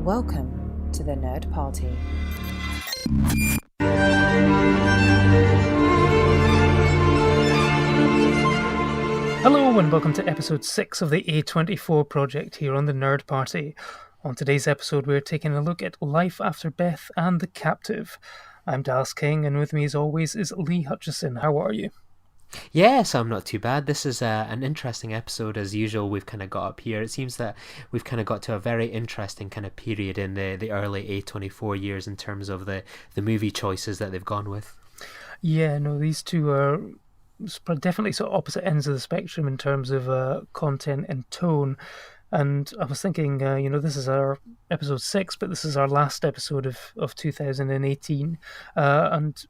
Welcome to the Nerd Party. Hello and welcome to episode 6 of the A24 project here on the Nerd Party. On today's episode we're taking a look at Life After Beth and The Captive. I'm Dallas King and with me as always is Lee Hutchison. How are you? Yes, I'm not too bad. This is an interesting episode as usual we've kind of got up here. It seems that we've kind of got to a very interesting kind of period in the early A24 years in terms of the movie choices that they've gone with. Yeah, no, these two are definitely sort of opposite ends of the spectrum in terms of content and tone. And I was thinking, this is our episode 6, but this is our last episode of 2018. And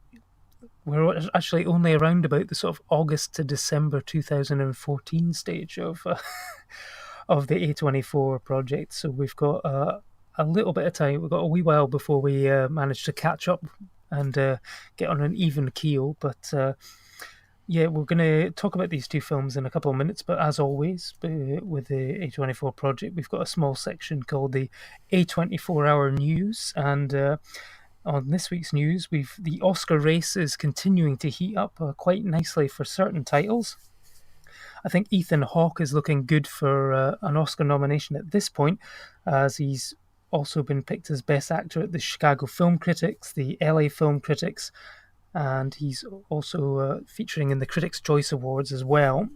we're actually only around about the sort of August to December 2014 stage of of the A24 project. So we've got a little bit of time. We've got a wee while before we manage to catch up and get on an even keel. But yeah, we're going to talk about these two films in a couple of minutes. But as always, with the A24 project, we've got a small section called the A24 Hour News. And on this week's news, the Oscar race is continuing to heat up quite nicely for certain titles. I think Ethan Hawke is looking good for an Oscar nomination at this point, as he's also been picked as Best Actor at the Chicago Film Critics, the LA Film Critics, and he's also featuring in the Critics' Choice Awards as well.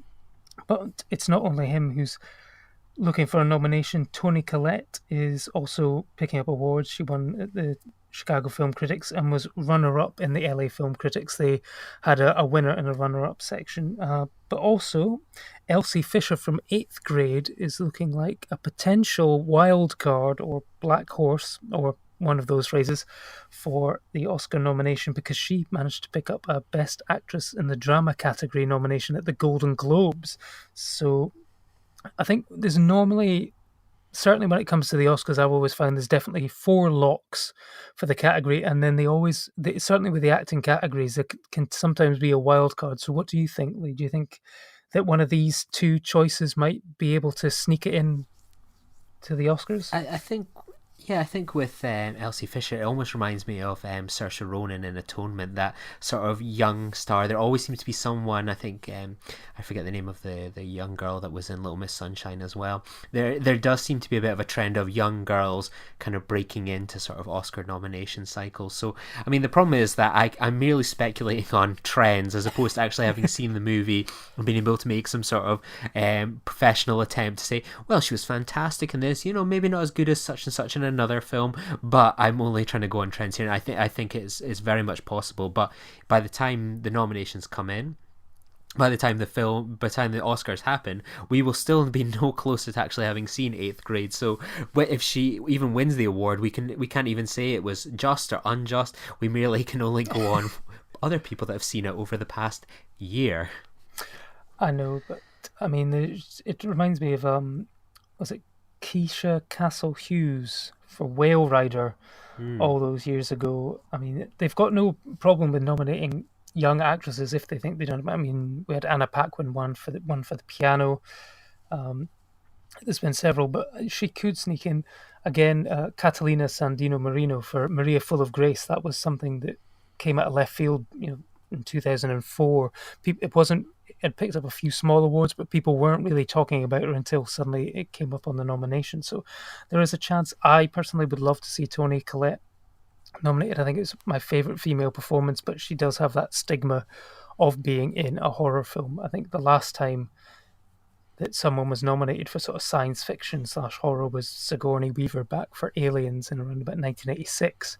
But it's not only him who's looking for a nomination. Toni Collette is also picking up awards. She won at the Chicago Film Critics and was runner-up in the LA Film Critics. They had a winner and a runner-up section. But also, Elsie Fisher from 8th Grade is looking like a potential wild card or black horse, or one of those phrases, for the Oscar nomination because she managed to pick up a Best Actress in the Drama category nomination at the Golden Globes. So I think there's normally, certainly when it comes to the Oscars, I've always found there's definitely 4 locks for the category, and then certainly with the acting categories, there can sometimes be a wild card. So what do you think, Lee? Do you think that one of these two choices might be able to sneak it in to the Oscars? I think with Elsie Fisher, it almost reminds me of Saoirse Ronan in Atonement, that sort of young star. There always seems to be someone, I think, I forget the name of the young girl that was in Little Miss Sunshine as well. There does seem to be a bit of a trend of young girls kind of breaking into sort of Oscar nomination cycles. So, I mean, the problem is that I'm merely speculating on trends as opposed to actually having seen the movie and being able to make some sort of professional attempt to say, well, she was fantastic in this, maybe not as good as such and such in another film, but I'm only trying to go on trends here. And I think it's very much possible. But by the time the nominations come in, by the time the Oscars happen, we will still be no closer to actually having seen 8th Grade. So if she even wins the award, we can't even say it was just or unjust. We merely can only go on other people that have seen it over the past year. I know, but I mean, it reminds me of was it Keisha Castle Hughes for Whale Rider all those years ago. I mean, they've got no problem with nominating young actresses if they think they don't. I mean, we had Anna Paquin one for the piano. There's been several, but she could sneak in again. Catalina Sandino Marino for Maria Full of Grace. That was something that came out of left field, in 2004. It picked up a few small awards, but people weren't really talking about her until suddenly it came up on the nomination. So there is a chance. I personally would love to see Toni Collette nominated. I think it's my favourite female performance, but she does have that stigma of being in a horror film. I think the last time that someone was nominated for sort of science fiction / horror was Sigourney Weaver back for Aliens in around about 1986.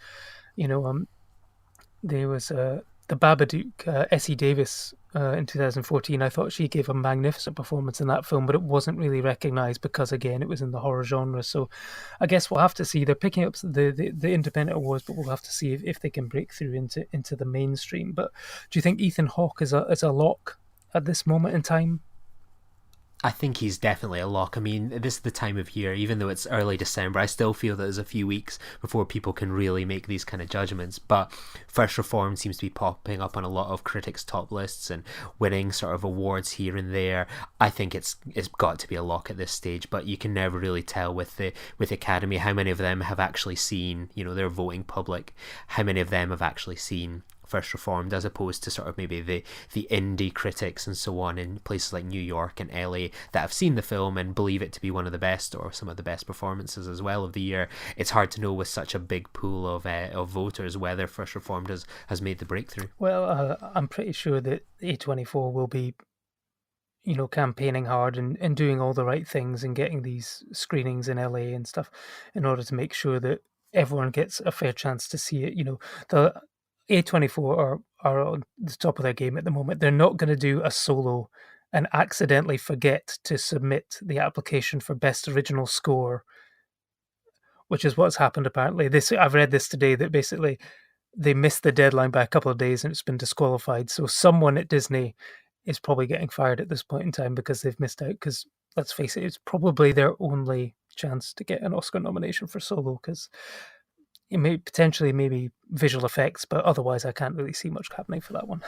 There was the Babadook, Essie Davis, in 2014. I thought she gave a magnificent performance in that film, but it wasn't really recognised because, again, it was in the horror genre. So I guess we'll have to see. They're picking up the independent awards, but we'll have to see if they can break through into the mainstream. But do you think Ethan Hawke is a lock at this moment in time? I think he's definitely a lock. I mean, this is the time of year, even though it's early December, I still feel that there's a few weeks before people can really make these kind of judgments. But First Reformed seems to be popping up on a lot of critics' top lists and winning sort of awards here and there. I think it's got to be a lock at this stage, but you can never really tell with the Academy how many of them have actually seen, their voting public, how many of them have actually seen First Reformed, as opposed to sort of maybe the indie critics and so on in places like New York and LA that have seen the film and believe it to be one of the best or some of the best performances as well of the year. It's hard to know with such a big pool of voters whether First Reformed has made the breakthrough. Well, I'm pretty sure that A24 will be campaigning hard and doing all the right things and getting these screenings in LA and stuff in order to make sure that everyone gets a fair chance to see it. The A24 are on the top of their game at the moment. They're not going to do a solo and accidentally forget to submit the application for Best Original Score, which is what's happened apparently. I've read this today that basically they missed the deadline by a couple of days and it's been disqualified. So someone at Disney is probably getting fired at this point in time because they've missed out. Because let's face it, it's probably their only chance to get an Oscar nomination for Solo, because it may potentially maybe visual effects, but otherwise I can't really see much happening for that one.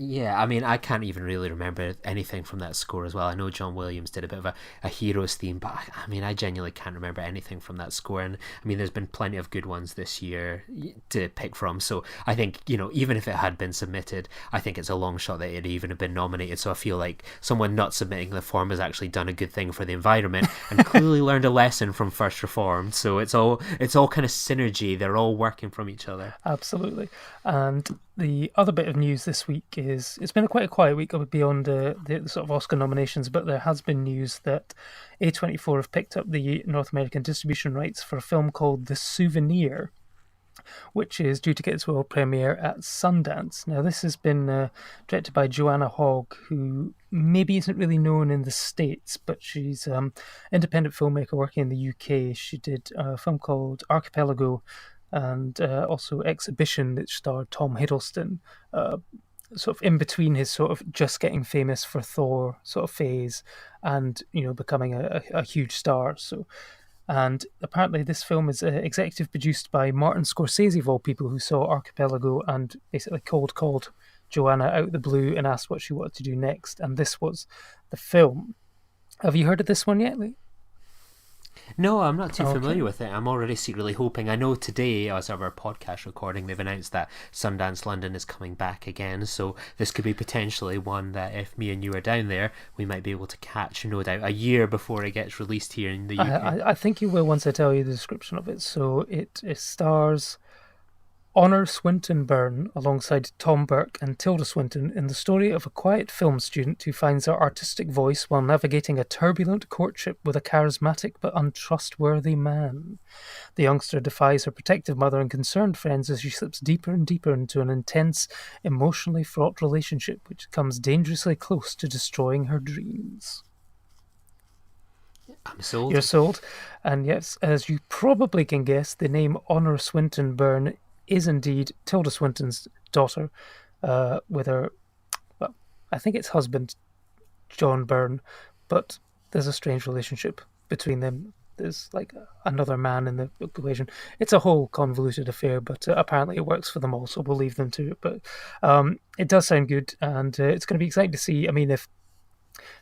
Yeah, I mean, I can't even really remember anything from that score as well. I know John Williams did a bit of a Heroes theme, but I genuinely can't remember anything from that score. And I mean, there's been plenty of good ones this year to pick from. So I think, even if it had been submitted, I think it's a long shot that it'd even have been nominated. So I feel like someone not submitting the form has actually done a good thing for the environment and clearly learned a lesson from First Reformed. So it's all kind of synergy. They're all working from each other. Absolutely. And the other bit of news this week is it's been quite a quiet week beyond the sort of Oscar nominations, but there has been news that A24 have picked up the North American distribution rights for a film called The Souvenir, which is due to get its world premiere at Sundance. Now, this has been directed by Joanna Hogg, who maybe isn't really known in the States, but she's an independent filmmaker working in the UK. She did a film called Archipelago, and also Exhibition, that starred Tom Hiddleston, sort of in between his sort of just getting famous for Thor sort of phase and becoming a huge star. So, and apparently this film is executive produced by Martin Scorsese, of all people, who saw Archipelago and basically called Joanna out of the blue and asked what she wanted to do next, and this was the film. Have you heard of this one yet, Lee? No, I'm not too familiar with it. I'm already secretly hoping. I know today, as of our podcast recording, they've announced that Sundance London is coming back again. So this could be potentially one that if me and you are down there, we might be able to catch, no doubt, a year before it gets released here in the UK. I think you will once I tell you the description of it. So it stars Honor Swinton Byrne alongside Tom Burke and Tilda Swinton in the story of a quiet film student who finds her artistic voice while navigating a turbulent courtship with a charismatic but untrustworthy man. The youngster defies her protective mother and concerned friends as she slips deeper and deeper into an intense, emotionally fraught relationship which comes dangerously close to destroying her dreams. I'm sold. You're sold. And yes, as you probably can guess, the name Honor Swinton Byrne is indeed Tilda Swinton's daughter, with her, well, I think it's husband, John Byrne, but there's a strange relationship between them. There's like another man in the equation. It's a whole convoluted affair, but apparently it works for them all, so we'll leave them to it. But it does sound good, and it's going to be exciting to see. I mean, if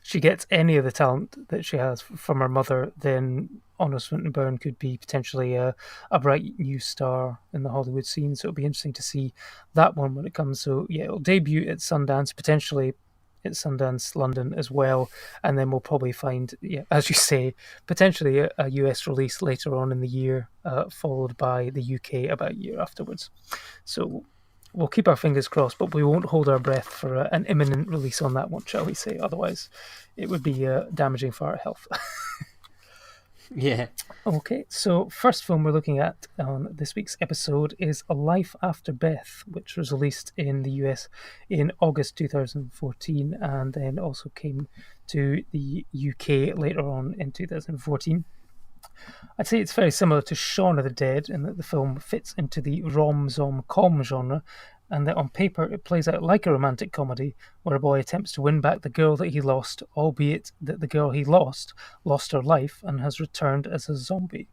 she gets any of the talent that she has from her mother, then Honor Swinton Byrne could be potentially a bright new star in the Hollywood scene. So it'll be interesting to see that one when it comes. So yeah, it'll debut at Sundance, potentially at Sundance London as well, and then we'll probably find, yeah, as you say, potentially a US release later on in the year, followed by the UK about a year afterwards. So we'll keep our fingers crossed, but we won't hold our breath for an imminent release on that one, shall we say? Otherwise, it would be damaging for our health. Yeah. Okay, so first film we're looking at on this week's episode is Life After Beth, which was released in the US in August 2014 and then also came to the UK later on in 2014. I'd say it's very similar to Shaun of the Dead in that the film fits into the rom-com genre and that on paper it plays out like a romantic comedy where a boy attempts to win back the girl that he lost, albeit that the girl he lost her life and has returned as a zombie.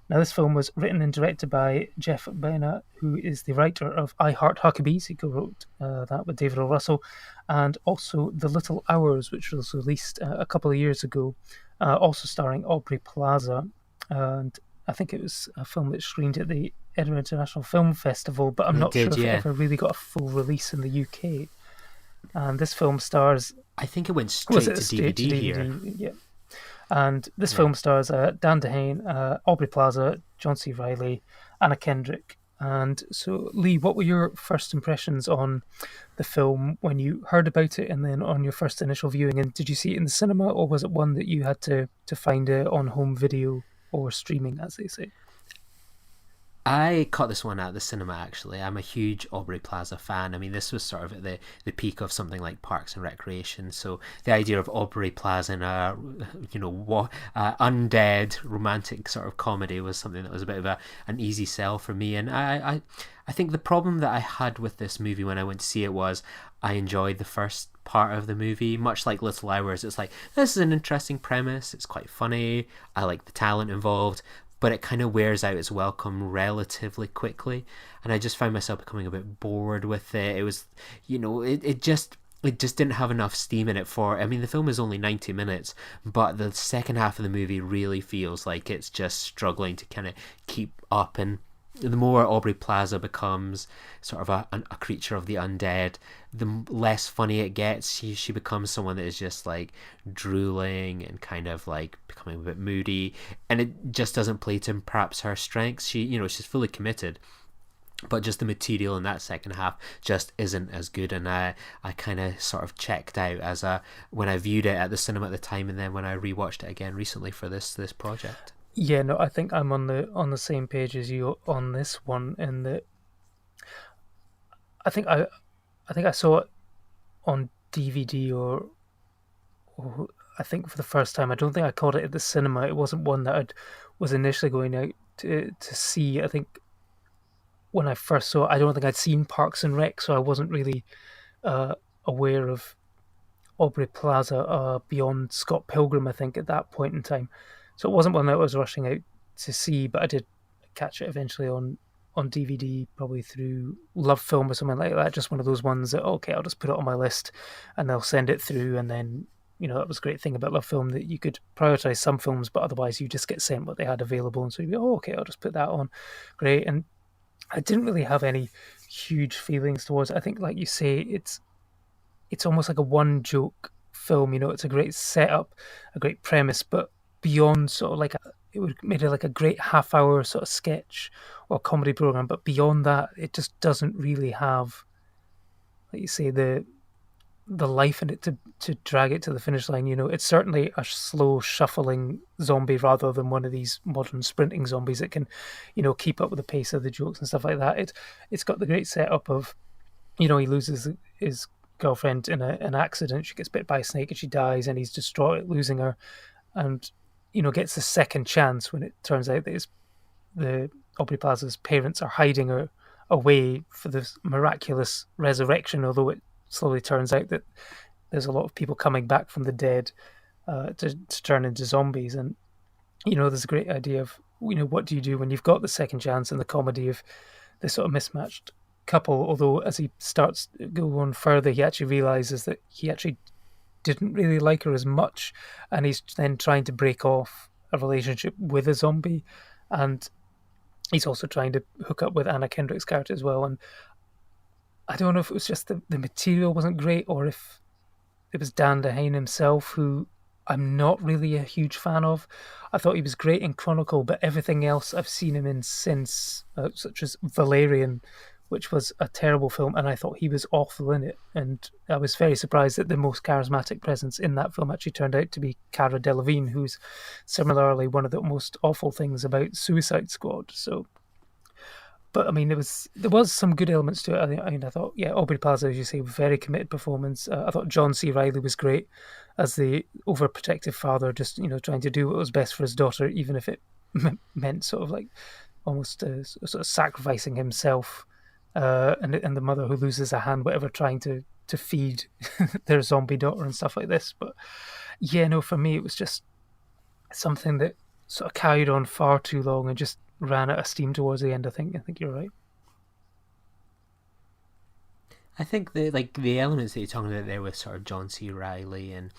Now, this film was written and directed by Jeff Bena, who is the writer of I Heart Huckabees. He co-wrote that with David O. Russell, and also The Little Hours, which was released a couple of years ago, also starring Aubrey Plaza. And I think it was a film that screened at the Edinburgh International Film Festival, but I'm not sure if it ever really got a full release in the UK. And this film stars... I think it went straight to DVD here. Yeah. And this film stars Dan Dehane, Aubrey Plaza, John C. Reilly, Anna Kendrick. And so, Lee, what were your first impressions on the film when you heard about it and then on your first initial viewing? And did you see it in the cinema, or was it one that you had to find on home video or streaming, as they say? I caught this one at the cinema, actually. I'm a huge Aubrey Plaza fan. I mean, this was sort of at the peak of something like Parks and Recreation. So the idea of Aubrey Plaza in a, undead romantic sort of comedy was something that was a bit of an easy sell for me. And I think the problem that I had with this movie when I went to see it was I enjoyed the first part of the movie, much like Little Hours. It's like, this is an interesting premise. It's quite funny. I like the talent involved. But it kind of wears out its welcome relatively quickly, and I just found myself becoming a bit bored with it. It was, it just didn't have enough steam in it for... I mean, the film is only 90 minutes, but the second half of the movie really feels like it's just struggling to kind of keep up, and the more Aubrey Plaza becomes sort of a creature of the undead, the less funny it gets. She becomes someone that is just like drooling and kind of like becoming a bit moody, and it just doesn't play to perhaps her strengths. She's fully committed, but just the material in that second half just isn't as good, and I kind of sort of checked out when I viewed it at the cinema at the time, and then when I rewatched it again recently for this project. Yeah, no, I think I'm on the same page as you on this one. In that, I think I saw it on DVD or I think for the first time. I don't think I caught it at the cinema. It wasn't one that I was initially going out to see. I think when I first saw it, I don't think I'd seen Parks and Rec, so I wasn't really aware of Aubrey Plaza beyond Scott Pilgrim, I think, at that point in time. So it wasn't one that I was rushing out to see, but I did catch it eventually on DVD, probably through Love Film or something like that. Just one of those ones that, okay, I'll just put it on my list and they'll send it through. And then, that was a great thing about Love Film, that you could prioritize some films, but otherwise you just get sent what they had available. And so you'd be, okay, I'll just put that on. Great. And I didn't really have any huge feelings towards it. I think, like you say, it's almost like a one joke film. It's a great setup, a great premise, but beyond sort of like it would made it like a great half-hour sort of sketch or comedy program, but beyond that, it just doesn't really have, like you say, the life in it to drag it to the finish line. It's certainly a slow shuffling zombie rather than one of these modern sprinting zombies that can, keep up with the pace of the jokes and stuff like that. It's got the great setup of, he loses his girlfriend in an accident. She gets bit by a snake and she dies, and he's distraught at losing her, and gets the second chance when it turns out that the Aubrey Plaza's parents are hiding her away for this miraculous resurrection, although it slowly turns out that there's a lot of people coming back from the dead to turn into zombies. And, there's a great idea of, what do you do when you've got the second chance, and the comedy of this sort of mismatched couple, although as he starts to go on further, he actually realizes that he actually didn't really like her as much, and he's then trying to break off a relationship with a zombie, and he's also trying to hook up with Anna Kendrick's character as well. And I don't know if it was just the material wasn't great, or if it was Dan Dehane himself, who I'm not really a huge fan of. I thought he was great in Chronicle, but everything else I've seen him in since, such as Valerian, which was a terrible film, and I thought he was awful in it. And I was very surprised that the most charismatic presence in that film actually turned out to be Cara Delevingne, who's similarly one of the most awful things about Suicide Squad. So, but I mean, there was some good elements to it. I thought, Aubrey Plaza, as you say, very committed performance. I thought John C. Reilly was great as the overprotective father, just trying to do what was best for his daughter, even if it meant sort of like almost sort of sacrificing himself and the mother who loses a hand, whatever, trying to feed their zombie daughter and stuff like this. But yeah, no, for me it was just something that sort of carried on far too long and just ran out of steam towards the end. I think you're right. I think the elements that you're talking about there with sort of John C. Riley and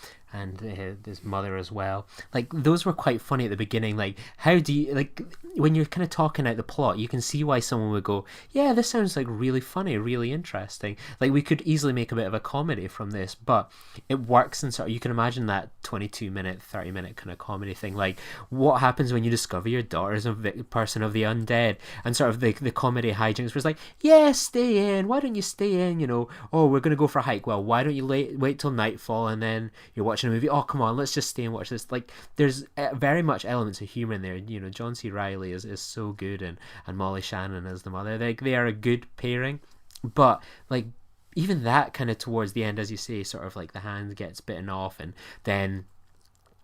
his mother as well, like those were quite funny at the beginning. Like, how do you, like, when you're kind of talking out the plot, you can see why someone would go, yeah, this sounds like really funny, really interesting. Like, we could easily make a bit of a comedy from this, but it works. And sort of, you can imagine that 22-minute, 30-minute kind of comedy thing. Like, what happens when you discover your daughter's a person of the undead, and sort of the comedy hijinks was like, yeah, stay in, why don't you stay in, oh, we're gonna go for a hike, well, why don't you wait till nightfall, and then you're watching a movie, oh, come on, let's just stay and watch this. Like, there's very much elements of humor in there. John C. Riley is so good, and Molly Shannon as the mother, they are a good pairing. But like, even that kind of towards the end, as you say, sort of like the hand gets bitten off, and then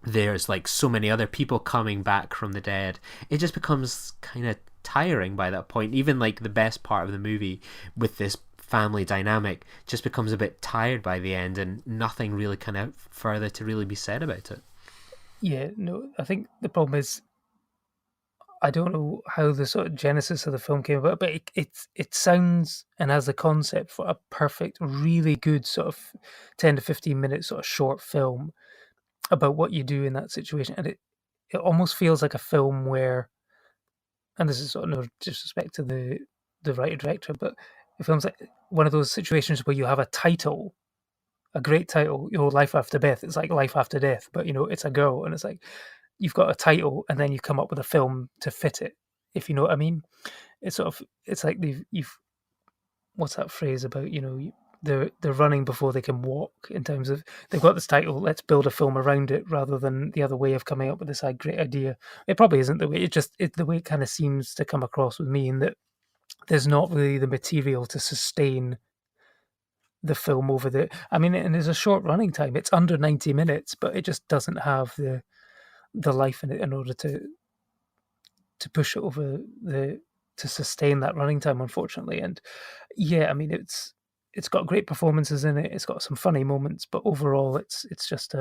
there's like so many other people coming back from the dead, it just becomes kind of tiring by that point. Even like the best part of the movie with this family dynamic just becomes a bit tired by the end, and nothing really kind of further to really be said about it. Yeah, no, I think the problem is I don't know how the sort of genesis of the film came about, but it sounds and has the concept for a perfect, really good sort of 10 to 15 minute sort of short film about what you do in that situation, and it almost feels like a film where, and this is sort of no disrespect to the writer director, but it feels like one of those situations where you have a title, a great title, Life After Beth. It's like Life After Death, but it's a girl, and it's like you've got a title, and then you come up with a film to fit it. If you know what I mean, it's like you've what's that phrase about they're running before they can walk, in terms of they've got this title, let's build a film around it, rather than the other way of coming up with this great idea. It probably isn't the way, it's the way it kind of seems to come across with me, in that there's not really the material to sustain the film over and there's a short running time. It's under 90 minutes, but it just doesn't have the life in it in order to push it over to sustain that running time, unfortunately. And yeah, I mean, it's got great performances in it. It's got some funny moments, but overall, it's just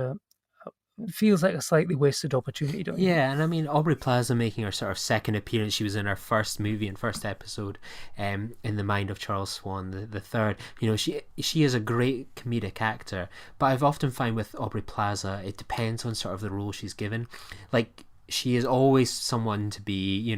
it feels like a slightly wasted opportunity, don't you think? Yeah, and I mean, Aubrey Plaza making her sort of second appearance. She was in her first movie and first episode, in The Mind of Charles Swan, the third. She is a great comedic actor, but I've often find with Aubrey Plaza, it depends on sort of the role she's given. Like, she is always someone to be,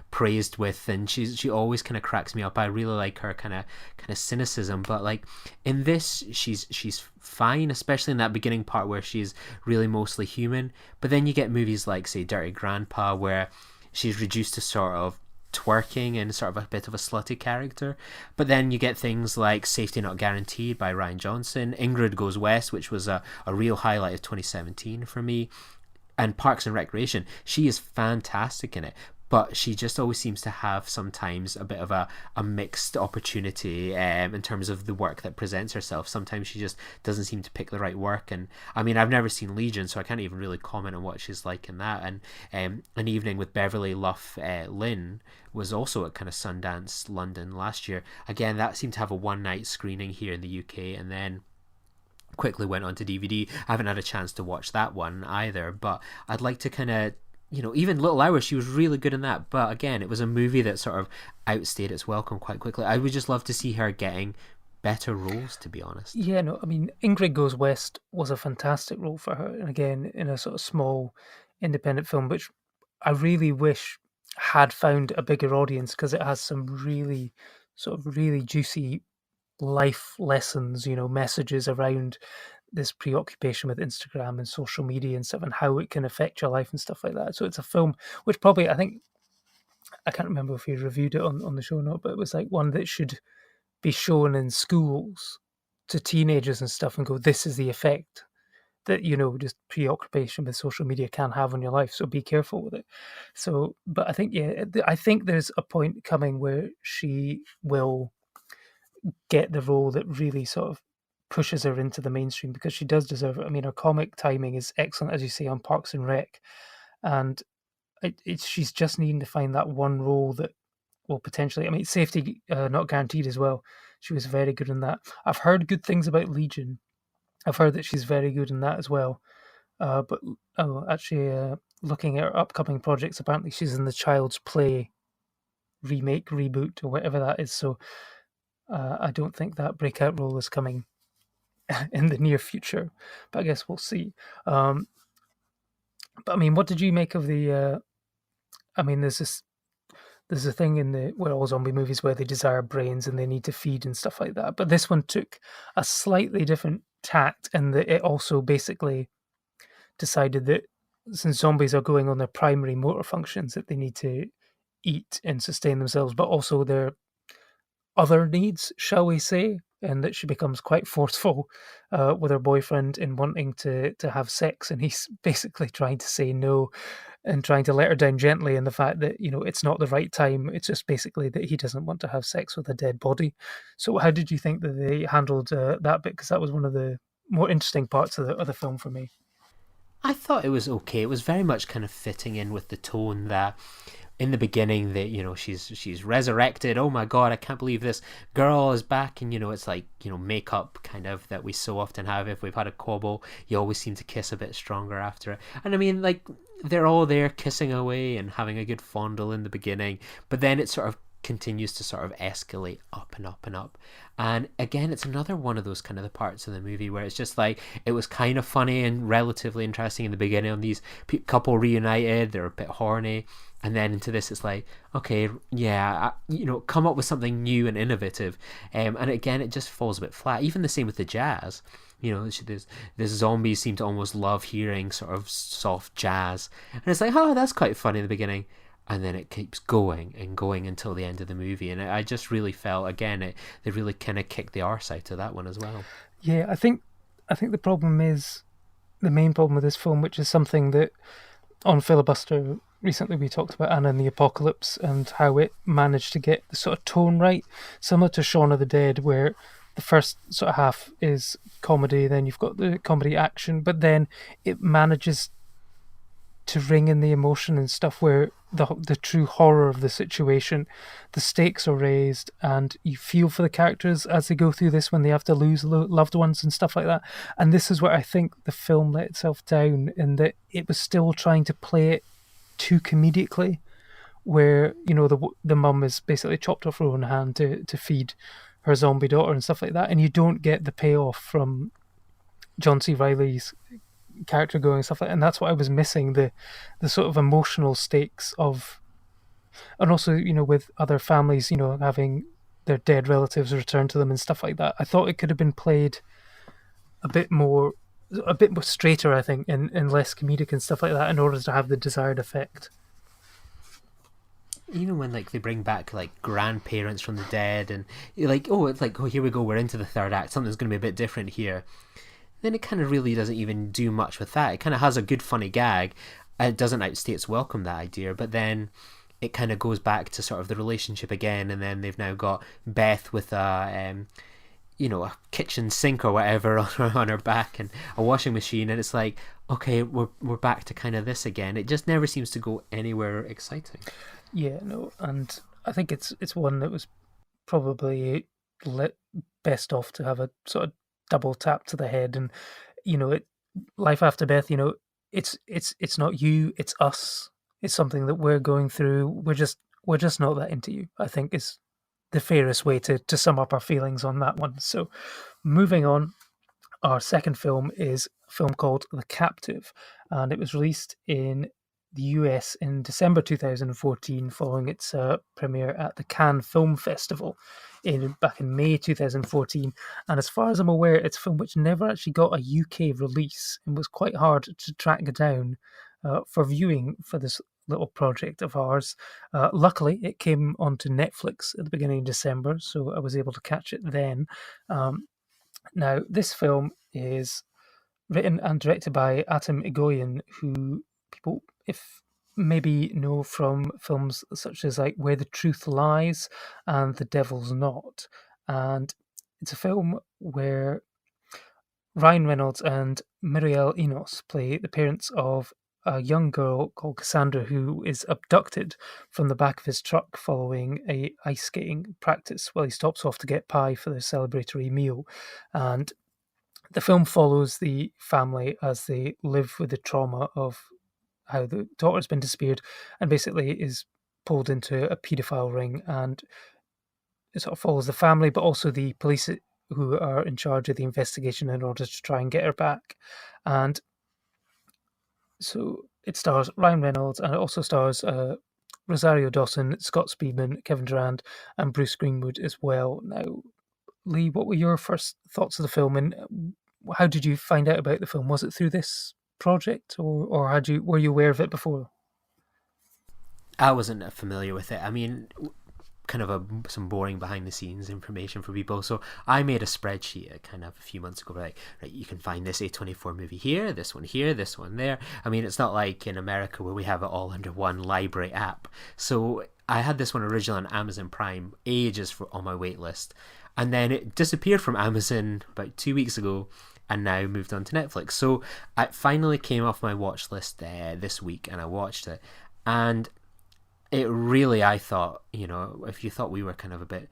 praised with, and she always kind of cracks me up. I really like her kind of cynicism, but like in this, she's fine, especially in that beginning part where she's really mostly human. But then you get movies like, say, Dirty Grandpa, where she's reduced to sort of twerking and sort of a bit of a slutty character. But then you get things like Safety Not Guaranteed by Ryan Johnson, Ingrid Goes West, which was a real highlight of 2017 for me, and Parks and Recreation. She is fantastic in it, but she just always seems to have sometimes a bit of a mixed opportunity, in terms of the work that presents herself. Sometimes she just doesn't seem to pick the right work, and I mean, I've never seen Legion, so I can't even really comment on what she's like in that. And An Evening with Beverly Luff Lynn was also at kind of Sundance London last year. Again, that seemed to have a one night screening here in the UK, and then quickly went on to DVD. I haven't had a chance to watch that one either, but I'd like to kind of, even Little Hours, she was really good in that. But again, it was a movie that sort of outstayed its welcome quite quickly. I would just love to see her getting better roles, to be honest. Yeah, no, I mean, Ingrid Goes West was a fantastic role for her, and again, in a sort of small independent film, which I really wish had found a bigger audience, because it has some really really juicy life lessons, messages around this preoccupation with Instagram and social media and stuff, and how it can affect your life and stuff like that. So it's a film which probably, I think, I can't remember if we reviewed it on the show or not, but it was like one that should be shown in schools to teenagers and stuff, and go, this is the effect that just preoccupation with social media can have on your life, so be careful with it. So, but I think, yeah, I think there's a point coming where she will get the role that really sort of pushes her into the mainstream, because she does deserve it. I mean, her comic timing is excellent, as you say, on Parks and Rec, and she's just needing to find that one role that well, potentially. I mean, safety not guaranteed as well. She was very good in that. I've heard good things about Legion. I've heard that she's very good in that as well. But actually, looking at her upcoming projects, apparently she's in the Child's Play remake, reboot, or whatever that is. So I don't think that breakout role is coming in the near future. But I guess we'll see. But I mean, what did you make of the? I mean, there's a thing in the all zombie movies where they desire brains and they need to feed and stuff like that. But this one took a slightly different tact, and that it also basically decided that since zombies are going on their primary motor functions, that they need to eat and sustain themselves, but also their other needs, shall we say, and that she becomes quite forceful with her boyfriend in wanting to have sex, and he's basically trying to say no and trying to let her down gently, and the fact that it's not the right time. It's just basically that he doesn't want to have sex with a dead body. So how did you think that they handled that bit? Because that was one of the more interesting parts of the film for me. I thought it was okay. It was very much kind of fitting in with the tone that in the beginning that she's resurrected. Oh my god, I can't believe this girl is back. And it's like makeup kind of that we so often have. If we've had a quabble, you always seem to kiss a bit stronger after it. And I mean, like, they're all there kissing away and having a good fondle in the beginning, but then it sort of continues to sort of escalate up and up and up. And again, it's another one of those kind of the parts of the movie where it's just like, it was kind of funny and relatively interesting in the beginning on these couple reunited, they're a bit horny, and then into this it's like, okay, yeah, come up with something new and innovative. And again, it just falls a bit flat. Even the same with the jazz. This zombies seem to almost love hearing sort of soft jazz, and it's like, oh, that's quite funny in the beginning, and then it keeps going and going until the end of the movie. And I just really felt, again, they really kind of kicked the arse out of that one as well. Yeah, I think the problem is the main problem with this film, which is something that on Filibuster recently we talked about Anna and the Apocalypse and how it managed to get the sort of tone right, similar to Shaun of the Dead, where the first sort of half is comedy, then you've got the comedy action, but then it manages to ring in the emotion and stuff where the true horror of the situation, the stakes are raised, and you feel for the characters as they go through this when they have to lose loved ones and stuff like that. And this is where I think the film let itself down, in that it was still trying to play it too comedically, where the mum is basically chopped off her own hand to feed her zombie daughter and stuff like that, and you don't get the payoff from John C. Reilly's character going and stuff like that. And that's what I was missing, the sort of emotional stakes of, and also with other families having their dead relatives return to them and stuff like that. I thought it could have been played a bit more straighter, I think, and less comedic and stuff like that, in order to have the desired effect. Even when like they bring back like grandparents from the dead, and you're like, oh, it's like, oh, here we go, we're into the third act, something's going to be a bit different here. Then it kind of really doesn't even do much with that. It kind of has a good funny gag. It doesn't outstay its welcome, that idea, but then it kind of goes back to sort of the relationship again, and then they've now got Beth with a kitchen sink or whatever on her back and a washing machine, and it's like, okay, we're back to kind of this again. It just never seems to go anywhere exciting. Yeah, no, and I think it's one that was probably best off to have a sort of double tap to the head, and Life After Beth, it's not you, it's us. It's something that we're going through. We're just not that into you, I think, is the fairest way to sum up our feelings on that one. So moving on, our second film is a film called The Captive, and it was released in the US in December 2014, following its premiere at the Cannes Film Festival back in May 2014. And as far as I'm aware, it's a film which never actually got a UK release and was quite hard to track down for viewing for this little project of ours. Luckily, it came onto Netflix at the beginning of December, so I was able to catch it then. Now, this film is written and directed by Atom Egoyan, who people, if maybe know from films such as like Where the Truth Lies and The Devil's Knot. And it's a film where Ryan Reynolds and Muriel Enos play the parents of a young girl called Cassandra who is abducted from the back of his truck following a ice skating practice while he stops off to get pie for their celebratory meal. And the film follows the family as they live with the trauma of how the daughter's been disappeared and basically is pulled into a paedophile ring, and it sort of follows the family but also the police who are in charge of the investigation in order to try and get her back. And so it stars Ryan Reynolds, and it also stars Rosario Dawson, Scott Speedman, Kevin Durand, and Bruce Greenwood as well. Now, Lee, what were your first thoughts of the film, and how did you find out about the film? Was it through this project, or were you aware of it before? I wasn't familiar with it. I mean, kind of some boring behind the scenes information for people. So I made a spreadsheet kind of a few months ago, like, right, you can find this A24 movie here, this one there. I mean, it's not like in America where we have it all under one library app. So I had this one originally on Amazon Prime ages on my wait list, and then it disappeared from Amazon about 2 weeks ago and now moved on to Netflix. So it finally came off my watch list this week, and I watched it, and it really, I thought, if you thought we were kind of a bit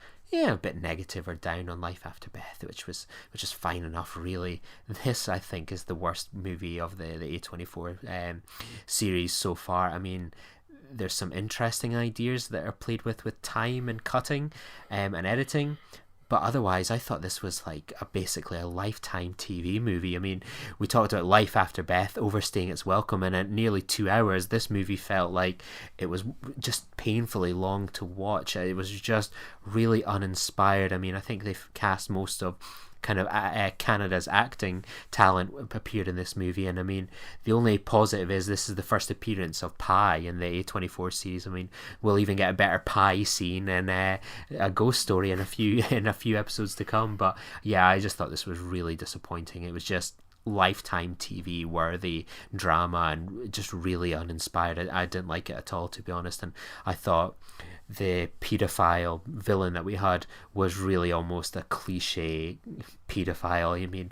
negative or down on Life After Beth, which is fine enough, really, this, I think, is the worst movie of the A24 series so far. I mean, there's some interesting ideas that are played with time and cutting and editing, but otherwise, I thought this was like basically a Lifetime TV movie. I mean, we talked about Life After Beth overstaying its welcome, and at nearly 2 hours, this movie felt like it was just painfully long to watch. It was just really uninspired. I mean, I think they've cast most of kind of Canada's acting talent appeared in this movie, and I mean, the only positive is this is the first appearance of Pie in the A24 series. I mean, we'll even get a better Pie scene and a ghost story in a few episodes to come. But yeah, I just thought this was really disappointing. It was just Lifetime TV worthy drama and just really uninspired. I didn't like it at all, to be honest, and I thought the pedophile villain that we had was really almost a cliche pedophile. I mean,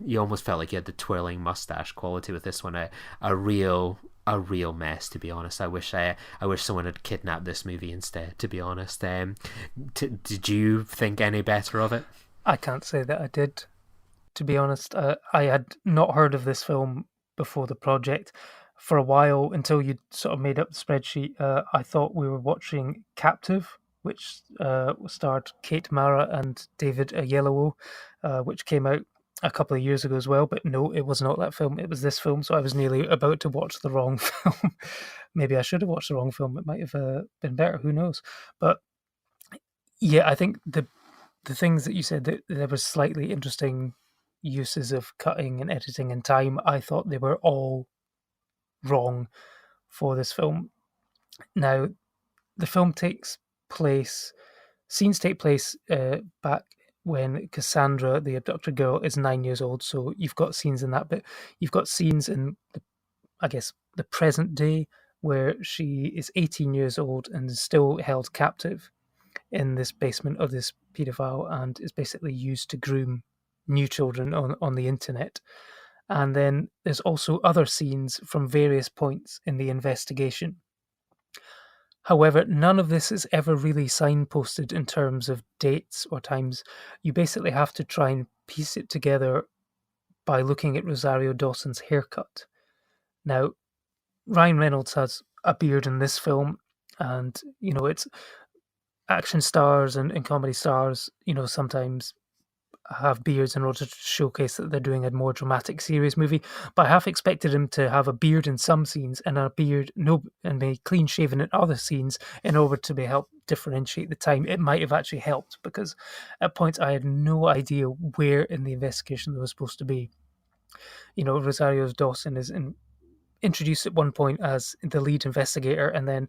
you almost felt like you had the twirling mustache quality with this one. A real mess, to be honest. I wish someone had kidnapped this movie instead, to be honest. Did you think any better of it? I can't say that I did, to be honest. I had not heard of this film before the project for a while, until you sort of made up the spreadsheet. I thought we were watching Captive, which starred Kate Mara and David Oyelowo, which came out a couple of years ago as well. But no, it was not that film. It was this film. So I was nearly about to watch the wrong film. Maybe I should have watched the wrong film. It might have been better. Who knows? But yeah, I think the things that you said, that there was slightly interesting uses of cutting and editing and time, I thought they were all wrong for this film. Now, the film scenes take place back when Cassandra, the abducted girl, is 9 years old. So you've got scenes in that, but you've got scenes in, the present day where she is 18 years old and is still held captive in this basement of this paedophile and is basically used to groom new children on the internet. And then there's also other scenes from various points in the investigation. However, none of this is ever really signposted in terms of dates or times. You basically have to try and piece it together by looking at Rosario Dawson's haircut. Now, Ryan Reynolds has a beard in this film, and, it's action stars and comedy stars, sometimes have beards in order to showcase that they're doing a more dramatic, serious movie. But I half expected him to have a beard in some scenes and be clean shaven in other scenes in order to be help differentiate the time. It might have actually helped, because at points I had no idea where in the investigation they was supposed to be. Rosario Dawson is introduced at one point as the lead investigator, and then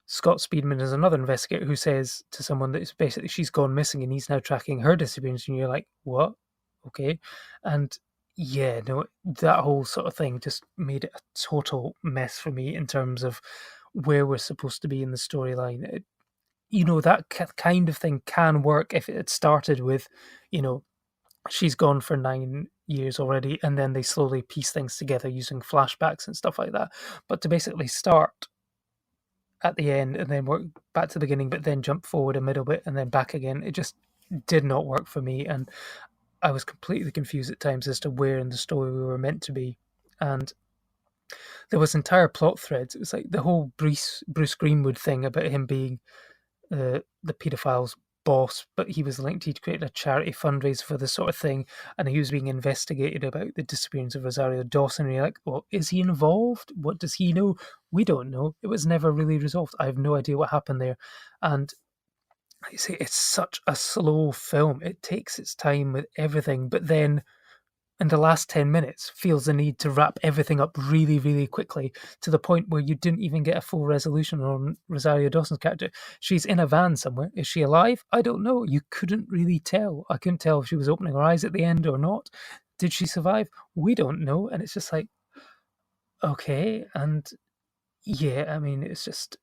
Scott Speedman is another investigator who says to someone that it's basically she's gone missing and he's now tracking her disappearance, and you're like, what? Okay. And yeah, no, that whole sort of thing just made it a total mess for me in terms of where we're supposed to be in the storyline. That kind of thing can work if it had started with, she's gone for years already, and then they slowly piece things together using flashbacks and stuff like that. But to basically start at the end and then work back to the beginning, but then jump forward a middle bit and then back again, it just did not work for me, and I was completely confused at times as to where in the story we were meant to be. And there was entire plot threads. It was like the whole Bruce Greenwood thing about him being the paedophile's boss, but he was linked. He'd created a charity fundraiser for this sort of thing, and he was being investigated about the disappearance of Rosario Dawson. And you're like, well, is he involved? What does he know? We don't know. It was never really resolved. I have no idea what happened there. And like I say, it's such a slow film. It takes its time with everything, but then in the last 10 minutes feels the need to wrap everything up really, really quickly to the point where you didn't even get a full resolution on Rosario Dawson's character. She's in a van somewhere. Is she alive? I don't know. You couldn't really tell. I couldn't tell if she was opening her eyes at the end or not. Did she survive? We don't know. And it's just like, okay. And yeah, I mean, it's just,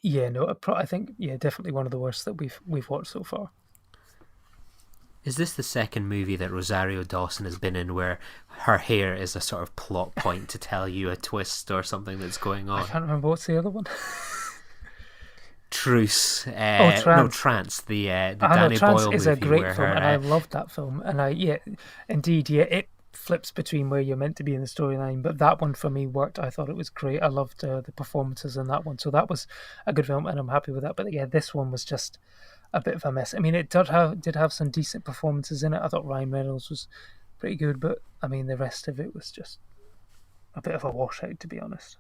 yeah, no, I think, yeah, definitely one of the worst that we've watched so far. Is this the second movie that Rosario Dawson has been in where her hair is a sort of plot point to tell you a twist or something that's going on? I can't remember what's the other one. Truce. Trance. No, Trance. The Danny Trance Boyle is movie. a great film, and I loved that film. And indeed, it flips between where you're meant to be in the storyline, but that one for me worked. I thought it was great. I loved the performances in that one, so that was a good film, and I'm happy with that. But yeah, this one was just a bit of a mess. I mean, it did have some decent performances in it. I thought Ryan Reynolds was pretty good, but I mean, the rest of it was just a bit of a washout, to be honest.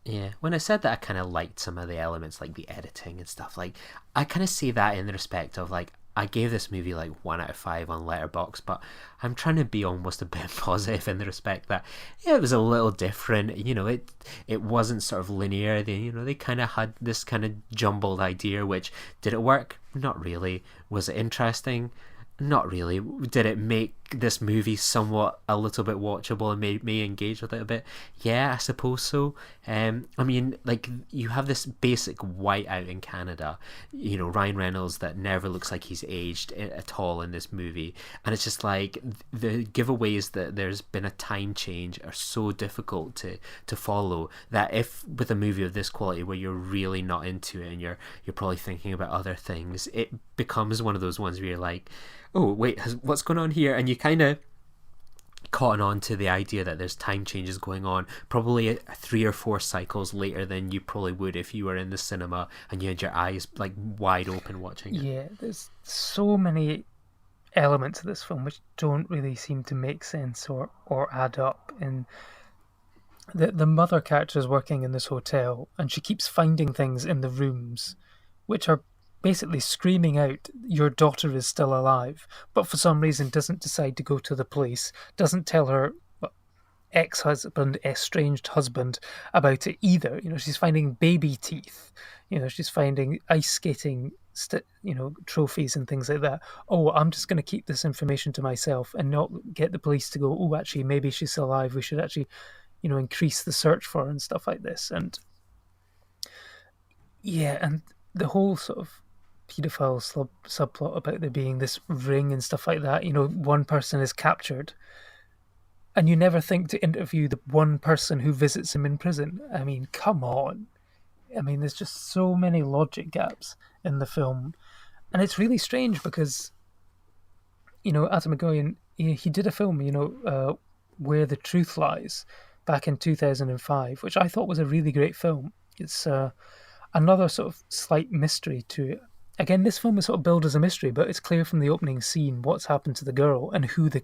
Yeah, when I said that I kind of liked some of the elements, like the editing and stuff, like I kind of see that in the respect of like I gave this movie like 1 out of 5 on Letterboxd, but I'm trying to be almost a bit positive in the respect that yeah, it was a little different. You know, it wasn't sort of linear. They kind of had this kind of jumbled idea. Which did it work? Not really. Was it interesting? Not really. Did it make this movie somewhat a little bit watchable and made me engage with it a bit? Yeah, I suppose so. I mean, like, you have this basic whiteout in Canada, Ryan Reynolds that never looks like he's aged at all in this movie, and it's just like the giveaways that there's been a time change are so difficult to follow that if with a movie of this quality where you're really not into it and you're probably thinking about other things, it becomes one of those ones where you're like, oh wait, what's going on here? And you kind of cotton on to the idea that there's time changes going on probably 3 or 4 cycles later than you probably would if you were in the cinema and you had your eyes like wide open watching it. Yeah, there's so many elements of this film which don't really seem to make sense or add up. And the mother character is working in this hotel and she keeps finding things in the rooms which are basically screaming out, your daughter is still alive, but for some reason doesn't decide to go to the police, doesn't tell her ex-husband, estranged husband about it either. She's finding baby teeth, she's finding ice skating trophies and things like that. Oh, I'm just going to keep this information to myself and not get the police to go, oh, actually, maybe she's still alive, we should actually, increase the search for her and stuff like this. And yeah, and the whole sort of paedophile subplot about there being this ring and stuff like that. One person is captured and you never think to interview the one person who visits him in prison. I mean, come on. I mean, there's just so many logic gaps in the film. And it's really strange because, Adam McGowan, he did a film, Where the Truth Lies back in 2005, which I thought was a really great film. It's another sort of slight mystery to it. Again, this film is sort of billed as a mystery, but it's clear from the opening scene what's happened to the girl and who the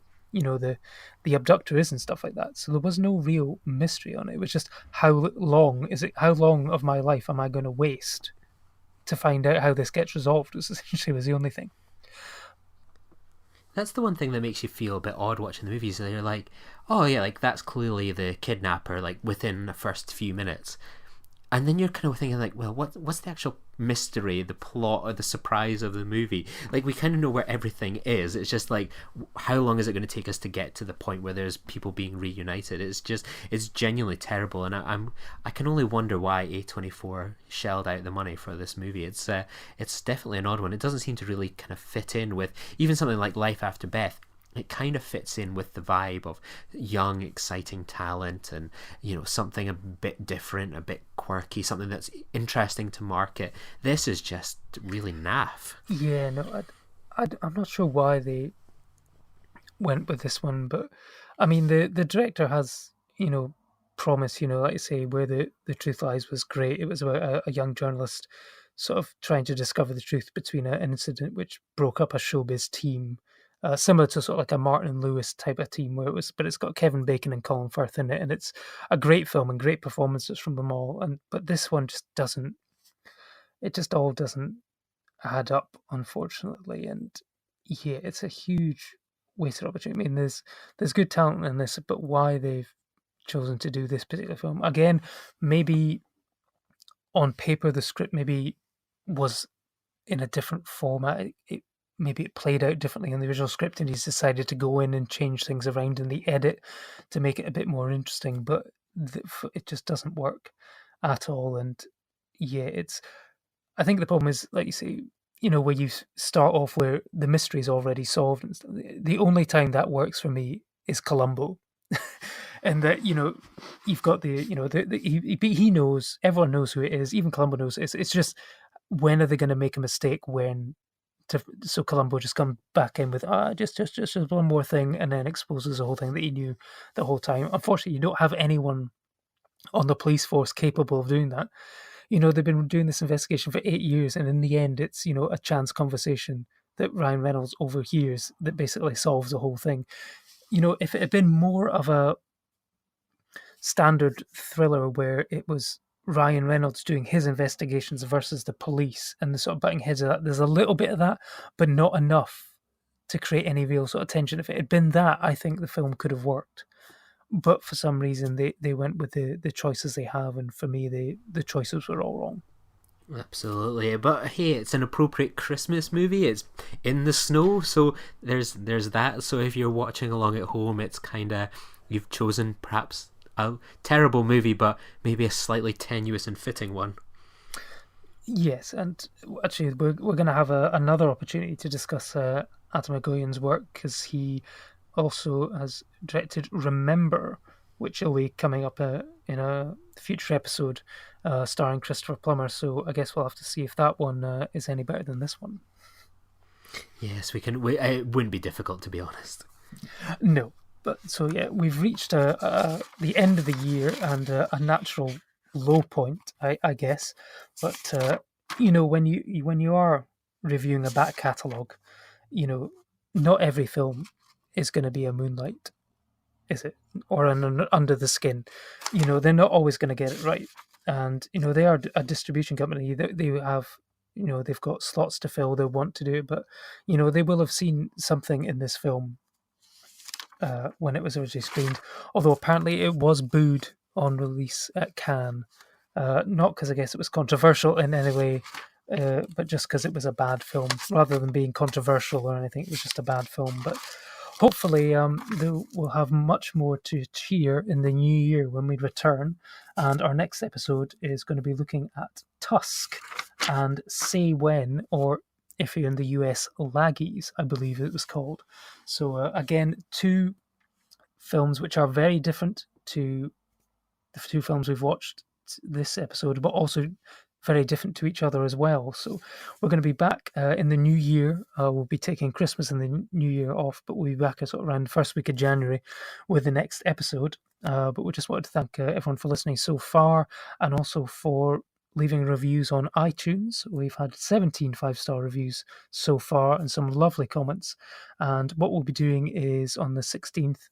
abductor is and stuff like that. So there was no real mystery on it. It was just how long of my life am I going to waste to find out how this gets resolved, was essentially was the only thing. That's the one thing that makes you feel a bit odd watching the movies. You're like, oh yeah, like that's clearly the kidnapper, like within the first few minutes. and then you're kind of thinking like, well, what's the actual mystery, the plot, or the surprise of the movie? Like, we kind of know where everything is. It's just like, how long is it going to take us to get to the point where there's people being reunited? It's genuinely terrible, and I can only wonder why A24 shelled out the money for this movie. It's definitely an odd one. It doesn't seem to really kind of fit in with even something like Life After Beth. It kind of fits in with the vibe of young, exciting talent, and something a bit different, a bit quirky, something that's interesting to market. This is just really naff. Yeah, no, I'm not sure why they went with this one, but I mean, the director has promised, like I say, Where the Truth Lies was great. It was about a young journalist sort of trying to discover the truth between an incident which broke up a showbiz team, similar to sort of like a Martin and Lewis type of team, but it's got Kevin Bacon and Colin Firth in it, and it's a great film and great performances from them all. But this one just doesn't. It just all doesn't add up, unfortunately. And yeah, it's a huge wasted opportunity. I mean, there's good talent in this, but why they've chosen to do this particular film again? Maybe on paper the script maybe was in a different format. Maybe it played out differently in the original script, and he's decided to go in and change things around in the edit to make it a bit more interesting. But it just doesn't work at all. And yeah, I think the problem is, like you say, where you start off where the mystery is already solved. And stuff. The only time that works for me is Columbo. And that, you've got he knows, everyone knows who it is, even Columbo knows. It's just, when are they going to make a mistake so Columbo just comes back in with just one more thing, and then exposes the whole thing that he knew the whole time. Unfortunately, you don't have anyone on the police force capable of doing that. They've been doing this investigation for 8 years, and in the end, it's, a chance conversation that Ryan Reynolds overhears that basically solves the whole thing. If it had been more of a standard thriller where it was Ryan Reynolds doing his investigations versus the police and the sort of butting heads of that, there's a little bit of that, but not enough to create any real sort of tension. If it had been that, I think the film could have worked. But for some reason, they went with the choices they have, and for me, the choices were all wrong. Absolutely, but hey, it's an appropriate Christmas movie. It's in the snow, so there's that. So if you're watching along at home, it's kind of, you've chosen perhaps a terrible movie, but maybe a slightly tenuous and fitting one. Yes, and actually, we're going to have another opportunity to discuss Adam Egoyan's work, because he also has directed Remember, which will be coming up in a future episode starring Christopher Plummer. So I guess we'll have to see if that one is any better than this one. Yes, we can. It wouldn't be difficult, to be honest. No, but so yeah, we've reached the end of the year and a natural low point, I guess. But when you are reviewing a back catalogue, not every film is going to be a Moonlight, is it? Or an Under the Skin. They're not always going to get it right. And, they are a distribution company. They have, they've got slots to fill. They want to do it. But, they will have seen something in this film when it was originally screened. Although apparently it was booed on release at Cannes. Not because I guess it was controversial in any way, but just because it was a bad film. Rather than being controversial or anything, it was just a bad film. But hopefully we'll have much more to cheer in the new year when we return, and our next episode is going to be looking at Tusk and Say When, or if you're in the US, Laggies, I believe it was called. So again, two films which are very different to the two films we've watched this episode, but also very different to each other as well. So we're going to be back in the new year. We'll be taking Christmas and the new year off, but we'll be back sort of around the first week of January with the next episode. But we just wanted to thank everyone for listening so far, and also for leaving reviews on iTunes. We've had 17 5-star reviews so far and some lovely comments. And what we'll be doing is on the 16th.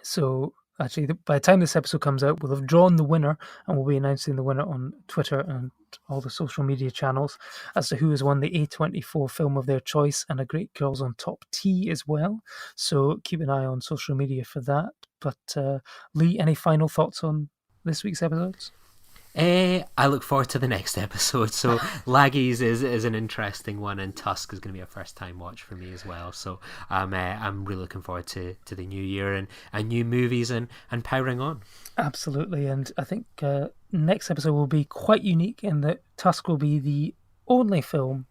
So actually, by the time this episode comes out, we'll have drawn the winner, and we'll be announcing the winner on Twitter and all the social media channels as to who has won the A24 film of their choice, and a Great Girls on Top tea as well. So keep an eye on social media for that. But Lee, any final thoughts on this week's episodes? I look forward to the next episode. So Laggies is an interesting one, and Tusk is going to be a first time watch for me as well. So I'm really looking forward to the new year and new movies and powering on. Absolutely, and I think next episode will be quite unique in that Tusk will be the only film,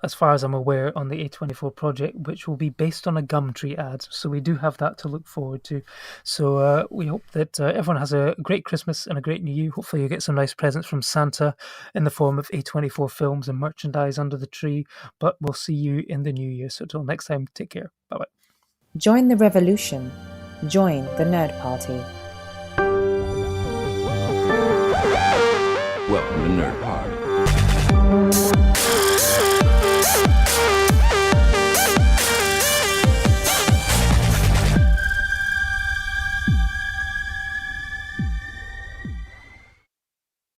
as far as I'm aware, on the A24 project, which will be based on a Gumtree ad. So we do have that to look forward to. So we hope that everyone has a great Christmas and a great New Year. Hopefully you get some nice presents from Santa in the form of A24 films and merchandise under the tree. But we'll see you in the new year. So until next time, take care. Bye-bye. Join the revolution. Join the Nerd Party.